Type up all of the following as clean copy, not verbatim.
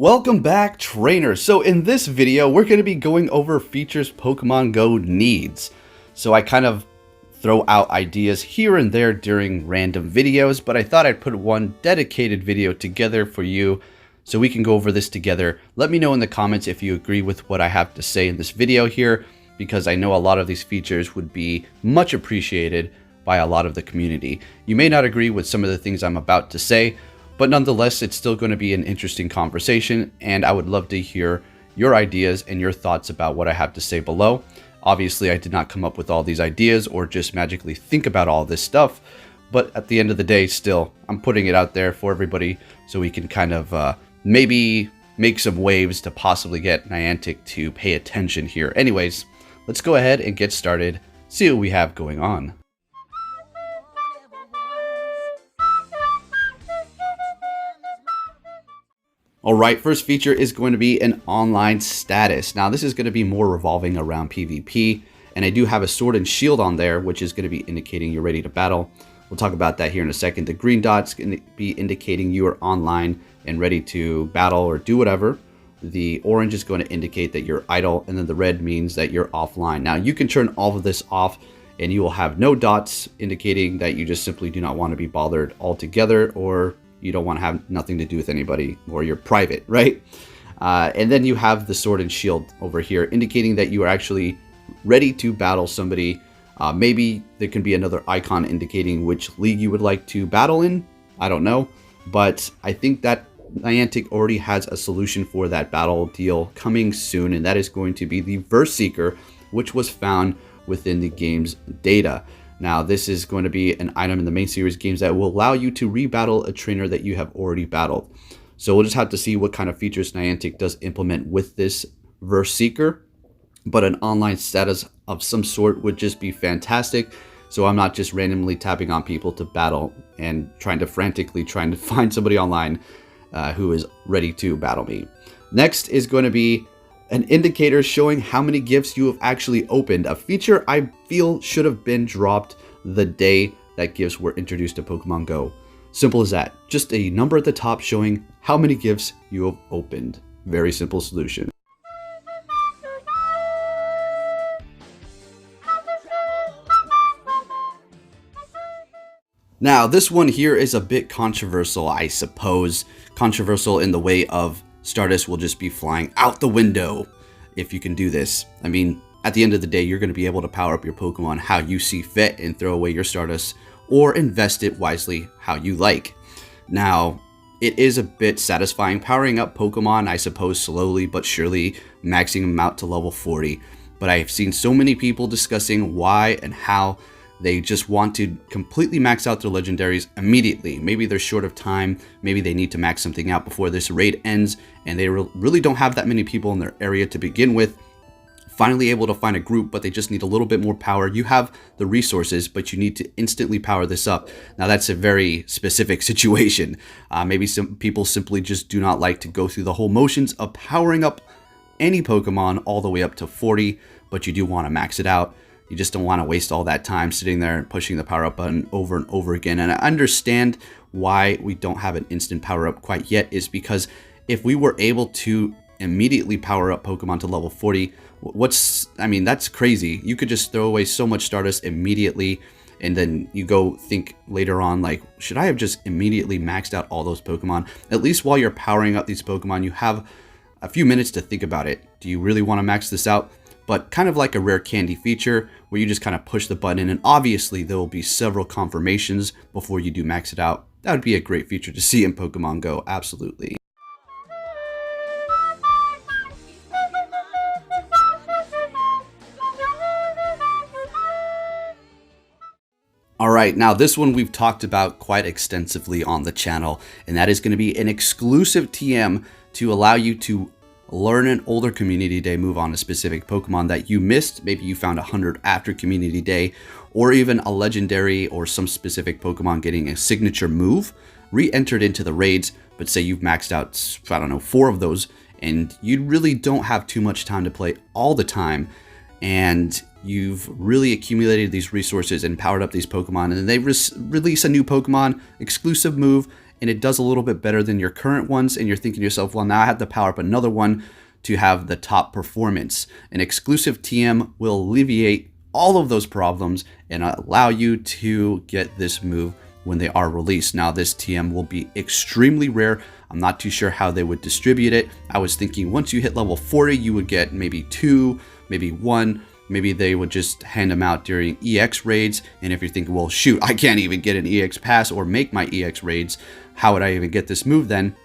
Welcome back, trainers. So in this video, we're going to be going over features Pokemon Go needs. So I kind of throw out ideas here and there during random videos, but I thought I'd put one dedicated video together for you so we can go over this together. Let me know in the comments if you agree with what I have to say in this video here, because I know a lot of these features would be much appreciated by a lot of the community. You may not agree with some of the things I'm about to say, but nonetheless, it's still going to be an interesting conversation, and I would love to hear your ideas and your thoughts about what I have to say below. Obviously, I did not come up with all these ideas or just magically think about all this stuff, but at the end of the day, still, I'm putting it out there for everybody so we can kind of maybe make some waves to possibly get Niantic to pay attention here. Anyways, let's go ahead and get started, see what we have going on. Alright, first feature is going to be an online status. Now this is going to be more revolving around PvP, and I do have a sword and shield on there, which is going to be indicating you're ready to battle. We'll talk about that here in a second. The green dot's going to be indicating you are online and ready to battle or do whatever. The orange is going to indicate that you're idle, and then the red means that you're offline. Now you can turn all of this off and you will have no dots indicating that you just simply do not want to be bothered altogether, or you don't want to have nothing to do with anybody, or you're private, right? And then you have the sword and shield over here indicating that you are actually ready to battle somebody. Maybe there can be another icon indicating which league you would like to battle in. I don't know, but I think that Niantic already has a solution for that battle deal coming soon, and that is going to be the Verse Seeker, which was found within the game's data. Now, this is going to be an item in the main series games that will allow you to rebattle a trainer that you have already battled. So we'll just have to see what kind of features Niantic does implement with this Verse Seeker. But an online status of some sort would just be fantastic. So I'm not just randomly tapping on people to battle and frantically trying to find somebody online who is ready to battle me. Next is going to be an indicator showing how many gifts you have actually opened, a feature I feel should have been dropped the day that gifts were introduced to Pokemon Go. Simple as that. Just a number at the top showing how many gifts you have opened. Very simple solution. Now, this one here is a bit controversial, I suppose. Controversial in the way of Stardust will just be flying out the window if you can do this. I mean, at the end of the day, you're going to be able to power up your Pokemon how you see fit and throw away your Stardust, or invest it wisely how you like. Now, it is a bit satisfying powering up Pokemon, I suppose, slowly but surely, maxing them out to level 40. But I've seen so many people discussing why and how they just want to completely max out their legendaries immediately. Maybe they're short of time, maybe they need to max something out before this raid ends, and they really don't have that many people in their area to begin with. Finally able to find a group, but they just need a little bit more power. You have the resources, but you need to instantly power this up. Now that's a very specific situation. Maybe some people simply just do not like to go through the whole motions of powering up any Pokemon all the way up to 40, but you do want to max it out. You just don't want to waste all that time sitting there and pushing the power up button over and over again. And I understand why we don't have an instant power up quite yet, is because if we were able to immediately power up Pokemon to level 40, I mean, that's crazy. You could just throw away so much Stardust immediately, and then you go think later on, like, should I have just immediately maxed out all those Pokemon? At least while you're powering up these Pokemon, you have a few minutes to think about it. Do you really want to max this out? But kind of like a rare candy feature where you just kind of push the button in, and obviously there will be several confirmations before you do max it out. That would be a great feature to see in Pokemon Go, absolutely. Alright, now this one we've talked about quite extensively on the channel, and that is going to be an exclusive TM to allow you to learn an older Community Day move on a specific Pokemon that you missed. Maybe you found 100 after Community Day, or even a legendary or some specific Pokemon getting a signature move re-entered into the raids, but say you've maxed out, I don't know, 4 of those, and you really don't have too much time to play all the time, and you've really accumulated these resources and powered up these Pokemon, and then they release a new Pokemon exclusive move, and it does a little bit better than your current ones, and you're thinking to yourself, well, now I have to power up another one to have the top performance. An exclusive TM will alleviate all of those problems and allow you to get this move when they are released. Now, this TM will be extremely rare. I'm not too sure how they would distribute it. I was thinking once you hit level 40, you would get maybe 2, maybe 1. Maybe they would just hand them out during EX raids. And if you're thinking, well, shoot, I can't even get an EX pass or make my EX raids, how would I even get this move then?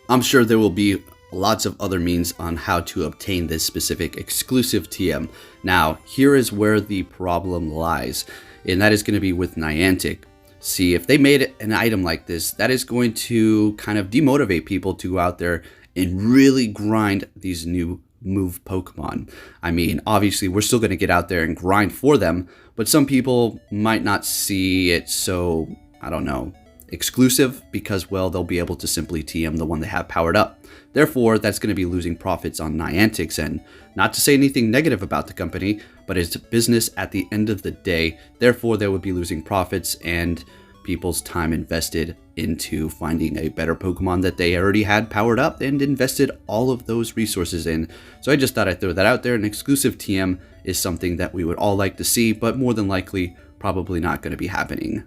I'm sure there will be lots of other means on how to obtain this specific exclusive TM. Now, here is where the problem lies, and that is going to be with Niantic. See, if they made an item like this, that is going to kind of demotivate people to go out there and really grind these new move Pokemon. I mean, obviously, we're still going to get out there and grind for them, but some people might not see it so, I don't know, exclusive because, well, they'll be able to simply TM the one they have powered up. Therefore, that's going to be losing profits on Niantic's end. Not to say anything negative about the company, but it's business at the end of the day. Therefore, they would be losing profits and people's time invested into finding a better Pokemon that they already had powered up and invested all of those resources in. So I just thought I'd throw that out there. An exclusive TM is something that we would all like to see, but more than likely, probably not going to be happening.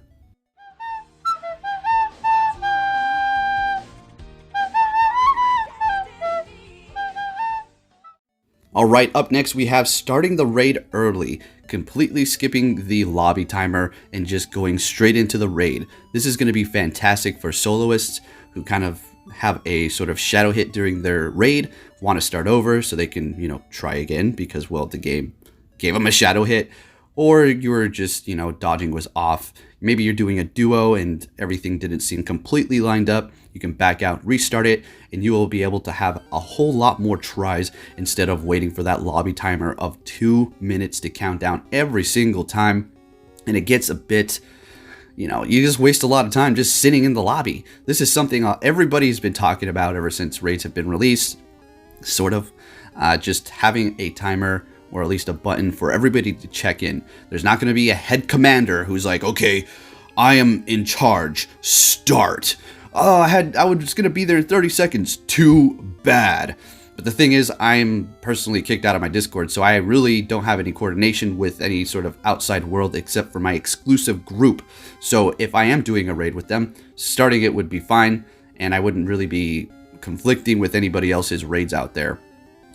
Alright, up next we have starting the raid early, completely skipping the lobby timer and just going straight into the raid. This is going to be fantastic for soloists who kind of have a sort of shadow hit during their raid, want to start over so they can, try again because, well, the game gave them a shadow hit, or you're just, dodging was off. Maybe you're doing a duo and everything didn't seem completely lined up. You can back out, restart it, and you will be able to have a whole lot more tries instead of waiting for that lobby timer of 2 minutes to count down every single time. And it gets a bit, you just waste a lot of time just sitting in the lobby. This is something everybody's been talking about ever since raids have been released, sort of. Just having a timer or at least a button for everybody to check in. There's not going to be a head commander who's like, okay, I am in charge, start. Oh, I was just going to be there in 30 seconds. Too bad. But the thing is, I'm personally kicked out of my Discord, so I really don't have any coordination with any sort of outside world except for my exclusive group. So if I am doing a raid with them, starting it would be fine, and I wouldn't really be conflicting with anybody else's raids out there.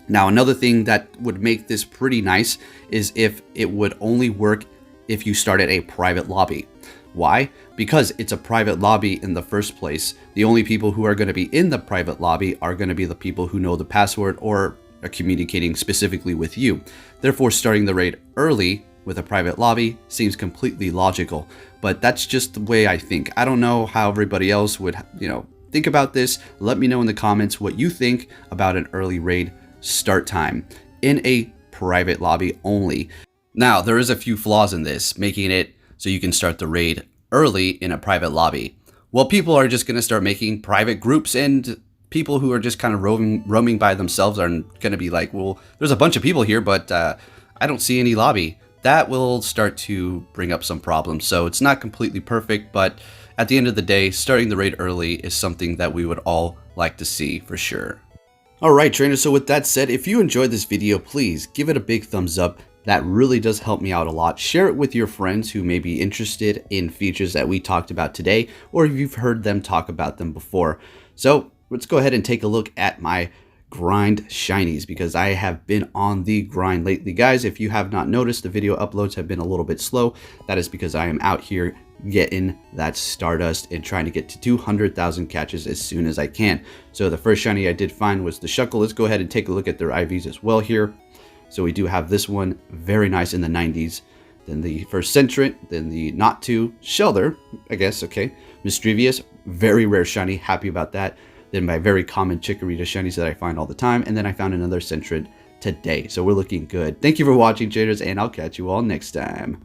Now, another thing that would make this pretty nice is if it would only work if you started a private lobby. Why? Because it's a private lobby in the first place. The only people who are going to be in the private lobby are going to be the people who know the password or are communicating specifically with you. Therefore, starting the raid early with a private lobby seems completely logical. But that's just the way I think. I don't know how everybody else would, think about this. Let me know in the comments what you think about an early raid start time in a private lobby only. Now, there is a few flaws in this, making it so you can start the raid early in a private lobby. Well, people are just going to start making private groups, and people who are just kind of roaming by themselves are going to be like, well, there's a bunch of people here, but I don't see any lobby. That will start to bring up some problems. So it's not completely perfect, but at the end of the day, starting the raid early is something that we would all like to see for sure. Alright, trainers, so with that said, if you enjoyed this video, please give it a big thumbs up. That really does help me out a lot. Share it with your friends who may be interested in features that we talked about today, or if you've heard them talk about them before. So let's go ahead and take a look at my grind shinies, because I have been on the grind lately. Guys, if you have not noticed, the video uploads have been a little bit slow. That is because I am out here getting that Stardust and trying to get to 200,000 catches as soon as I can. So the first shiny I did find was the Shuckle. Let's go ahead and take a look at their IVs as well here. So we do have this one, very nice in the 90s. Then the first Sentrant, then the Not-To, Shelter, I guess, okay. Mischievous, very rare shiny, happy about that. Then my very common Chikorita shinies that I find all the time. And then I found another Sentrant today. So we're looking good. Thank you for watching, traders, and I'll catch you all next time.